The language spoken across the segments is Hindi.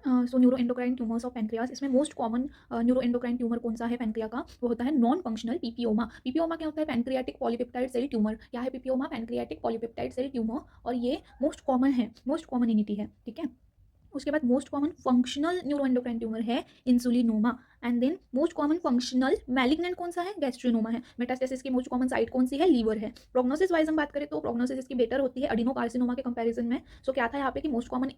So neuroendocrine tumours of pancreas, इसमें most common neuroendocrine tumour कौन सा है पेनक्रिया का, वो होता है नॉन फंक्शनल पीपीओमा। पीपीओमा क्या होता है? Pancreatic polypeptide cell tumour. क्या है PPoma? Pancreatic polypeptide cell tumour, और ये मोस्ट कॉमन है, मोस्ट कॉमनिटी है, ठीक है। उसके बाद most common functional neuroendocrine tumour है insulinoma. And then most common functional malignant कौन सा है? गैस्ट्रिनोमा है। मेटास्टेसिस की मोस्ट कॉमन साइट कौन सी है? लीवर है। प्रोग्नोसिस वाइज हम बात करें तो प्रोग्नोसिस इसकी बेटर होती है एडिनोकार्सिनोमा के कंपैरिजन में। सो क्या था यहाँ पे कि most common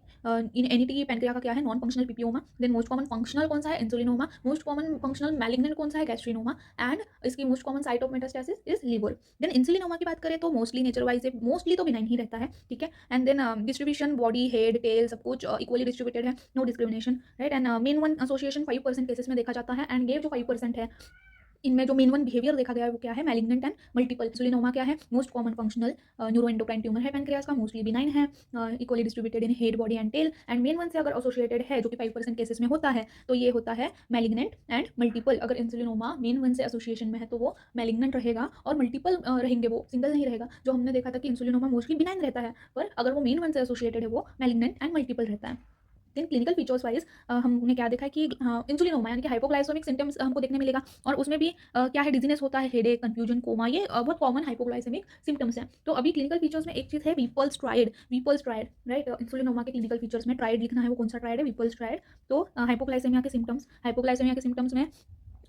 in entity pancreas का क्या है? Non functional PPoma. Then most common functional कौन सा है? Insulinoma. Most common functional malignant कौन सा है? गैस्ट्रिनोमा। एंड इसकी most common site of metastasis is liver. Then insulinoma की बात करें तो मोस्टली नेचर वाइज मोस्टली तो बिनाइन ही रहता है, ठीक है। And then distribution body head tail सब कुछ इक्वली डिस्ट्रीब्यूटेड है, no discrimination, right. And main one association 5% cases में देखा जाता है। एंड ये जो 5% है, इनमें जो मेन वन बिहेवियर देखा गया है वो क्या है? Malignant and multiple. इंसुलिनोमा क्या है? Most common functional neuroendocrine tumour है पेनक्रियास का, मोस्टली बिनाइन है, equally distributed in head body and tail. And main one से अगर एसोसिएटेड है जो कि 5% केसेस में होता है तो ये होता है मैलिग्नेंट एंड मल्टीपल। अगर इंसुलिनोमा मेन वन से एसोसिएशन में है तो वो मैलिग्नेंट रहेगा, और मल्टीपल रहेंगे, वो सिंगल नहीं रहेगा। जो हमने देखा था कि इंसुलिनोमा मोस्टली बिनाइन रहता है, पर अगर वो मेन वन से एसोसिएटेड है वो मैलिग्नेंट एंड मल्टीपल रहता है। देन क्लिनिकल फीचर्स वाइज हमने क्या देखा है कि इंसुलिनोमा यानी कि हाइपोग्लाइसेमिक सिम्टम्स हमको देखने मिलेगा, और उसमें भी क्या है? डिजीनेस होता है, हेडेक, कंफ्यूजन, कोमा, ये बहुत कॉमन हाइपोग्लाइसेमिक सिम्टम्स हैं। तो अभी क्लिनिकल फीचर्स में एक चीज़ है Whipple's tried, वीपल्स tried, right. Insulinoma के क्लिनिकल फीचर्स में ट्राइड लिखना है, वो कौन सा ट्राइड है? Whipple's tried. तो हाइपोग्लाइसेमिया के सिम्टम्स में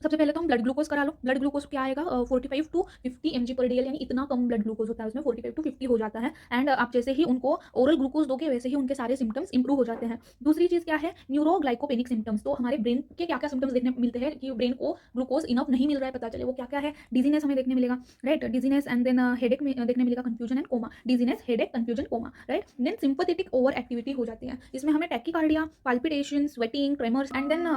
सबसे पहले तो हम ब्लड ग्लूकोज करा लो। ब्लड ग्लूकोज क्या आएगा? 45 टू 50 mg पर डे, यानी इतना कम ब्लड ग्लूकोज होता है उसमें, 45 टू 50 हो जाता है। एंड आप जैसे ही उनको ओरल ग्लूकोज दोगे वैसे ही उनके सारे सिम्टम्स इंप्रूव हो जाते हैं। दूसरी चीज़ क्या है? Neuroglycopenic symptoms. तो हमारे ब्रेन के क्या क्या सिम्टम्स देखने मिलते हैं कि ब्रेन को ग्लूकोज इनफ नहीं मिल रहा है, पता चले वो क्या क्या है? डिजीनेस हमें देखने मिलेगा, right. Dizziness, and then headache में देखने मिलेगा, confusion and coma. Dizziness, headache, confusion, coma, right. Then sympathetic over activity हो जाती है, इसमें हमें tachycardia, palpitation, sweating, tremors, and then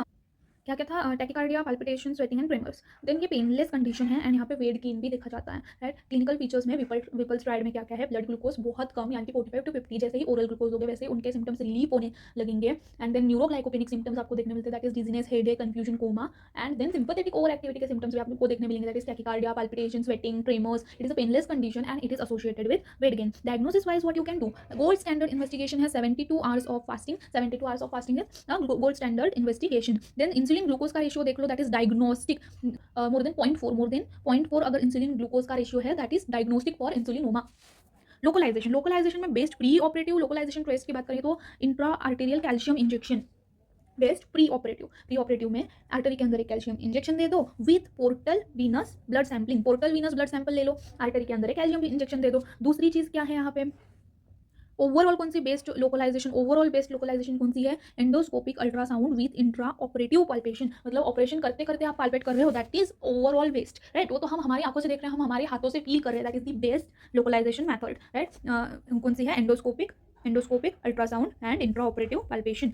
क्या क्या था? Tachycardia, palpitation, sweating and tremors. Then ये पेनलेस कंडीशन है, एंड यहाँ पे वेट गेन भी देखा जाता है, राइट। क्लिनिकल फीचर्स में विपल्स राइड में क्या क्या है? ब्लड ग्लूकोज बहुत कम, यानी कि 45 टू 50, जैसे ही ओरल ग्लूकोज हो गए वैसे ही उनके सिम्टम्स रिलीफ होने लगेंगे। एंड देन न्यूरोग्लाइकोपेनिक सिम्टम्स आपको देखने मिलते हैं, that is dizziness, headache, confusion, coma. And then sympathetic over activity के सिम्टम्स भी आपको देखने मिलेंगे, that is tachycardia, palpitation, sweating, tremors. It is a painless condition and it is associated with weight gain. Diagnosis wise what you can do? Gold standard investigation है 72 hours of fasting. 72 hours of fasting is gold standard investigation. Then insulin glucose का रेशियो देख लो, that is diagnostic, more than 0.4, more than 0.4 अगर इंसुलिन ग्लूकोज का रेशियो है, that is diagnostic for insulinoma. Localisation में best pre operative localisation trace की बात करें तो intra arterial calcium injection best preoperative में आर्टरी के अंदर एक कैल्शियम इंजेक्शन दे दो with portal venous blood sampling. Portal venous blood sample ले लो, आर्टरी के अंदर एक कैल्शियम इंजेक्शन दे दो। दूसरी चीज़ क्या है यहाँ पे? ओवरऑल कौन सी best localisation, overall best localisation कौन सी है? Endoscopic ultrasound with intra operative palpation. मतलब ऑपरेशन करते करते आप पाल्पेट कर रहे हो, that is overall best, right. वो तो हम हमारी आंखों से देख रहे हैं, हम हमारे हाथों से फील कर रहे हैं, that is the best localization method, right. कौन सी है? Endoscopic ultrasound and intra operative palpation.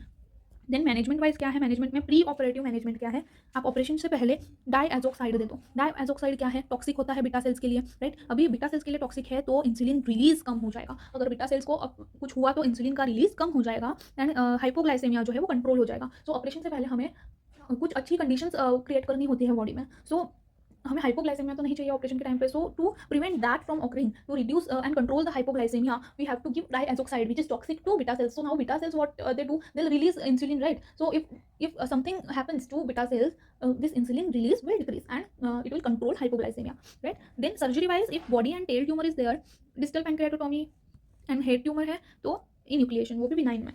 Then management wise क्या है? मैनेजमेंट में प्री ऑपरेटिव मैनेजमेंट क्या है? आप ऑपरेशन से पहले डाईएजोक्साइड दे दो। डाईएजोक्साइड क्या है? टॉक्सिक होता है बीटा सेल्स के लिए, राइट। अभी बीटा सेल्स के लिए टॉक्सिक है तो इंसुलिन रिलीज कम हो जाएगा। अगर बीटा सेल्स को कुछ हुआ तो इंसुलिन का रिलीज कम हो जाएगा, एंड हाइपोग्लाइसेमिया जो है वो कंट्रोल हो जाएगा। सो ऑपरेशन से पहले हमें कुछ अच्छी कंडीशंस क्रिएट करनी होती है बॉडी में। सो हमें हाइपोग्लाइसेमिया तो नहीं चाहिए ऑपरेशन के टाइम पे। So to prevent that from occurring, to reduce and control the hypoglycaemia, we have to give diazoxide which is toxic to beta cells. So now beta cells what they do, they'll release insulin, right? So if something happens to beta cells, this insulin release will decrease, and it will control hypoglycemia, right? Then surgery wise, if body and tail tumor is there, distal pancreatomy and head tumor है तो enucleation, वो भी benign में।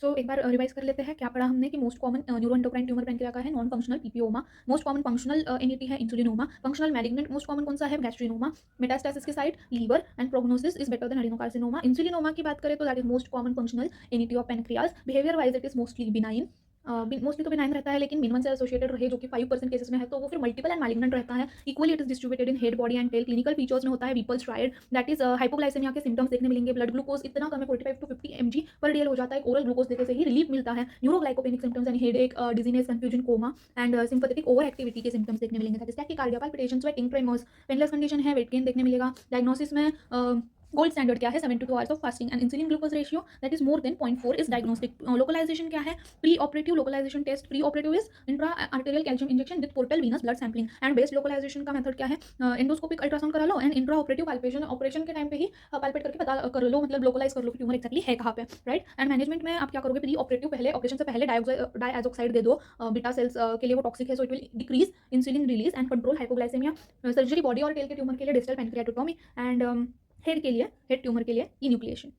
सो एक बार रिवाइज कर लेते हैं क्या पढ़ा हमने कि most common neuroendocrine tumour pancreas का है non functional PPoma. Most common functional entity है insulinoma. Functional malignant most common कौन सा है? गैस्ट्रिनोमा। मेटास्टेसिस के side liver, and prognosis is better than adenocarcinoma. Insulinoma की बात करें तो that is most common functional entity of pancreas. Behaviour wise it is mostly benign, mostly तो बिनाइन रहता है, लेकिन मिनिमम से एसोसिएटेड रहे जो कि 5% केसेस में है तो वो फिर मल्टीपल एंड मैलिग्नेंट रहता है। Equally it is distributed in head body and tail. Clinical features में होता है Whipple's triad, that is hypoglycaemia के सिम्टम्स देखने मिलेंगे। ब्लड ग्लूकोज इतना कम है, 45 टू 50 mg पर डे हो जाता है, ओरल ग्लूकोज देने से ही रिलीफ मिलता है। न्यूरोग्लाइकोपेनिक सिम्टम्स यानी headache, dizziness, confusion, coma, and sympathetic over activity के सिम्टम्स देखने मिलेंगे, that is tachycardia, palpitation, sweating, tremors. Painless condition है, वेट गेन देखने मिलेगा। डायग्नोसिस में गोल्ड स्टैंडर्ड क्या है 72 hours of fasting and insulin glucose ratio that is more than 0.4 is diagnostic. Localization क्या है, pre operative localization test, pre operative is intra arterial calcium injection with portal venous blood sampling. And best localisation का मेथड क्या है, एंडोस्कोपिक अल्ट्रासाउंड करा लो and intra operative palpation, operation के टाइम पे ही पाल्पेट करके पता कर लो, मतलब लोकलाइज कर लो कि ट्यूमर एक्जैक्टली है कहाँ पे, राइट। एंड मैनेजमेंट में आप क्या करोगे, प्री ऑपरेटिव पहले ऑपरेशन से पहले डाइऑक्साइड दे दो, बीटा सेल्स के लिए वो टॉक्सिक है, so it will decrease insulin release and control hypoglycaemia. Surgery body और टेल के ट्यूमर के लिए डिजिटल पेनक्रियाटोटॉमी एंड हेड के लिए, हेड ट्यूमर के लिए इन्यूक्लिएशन।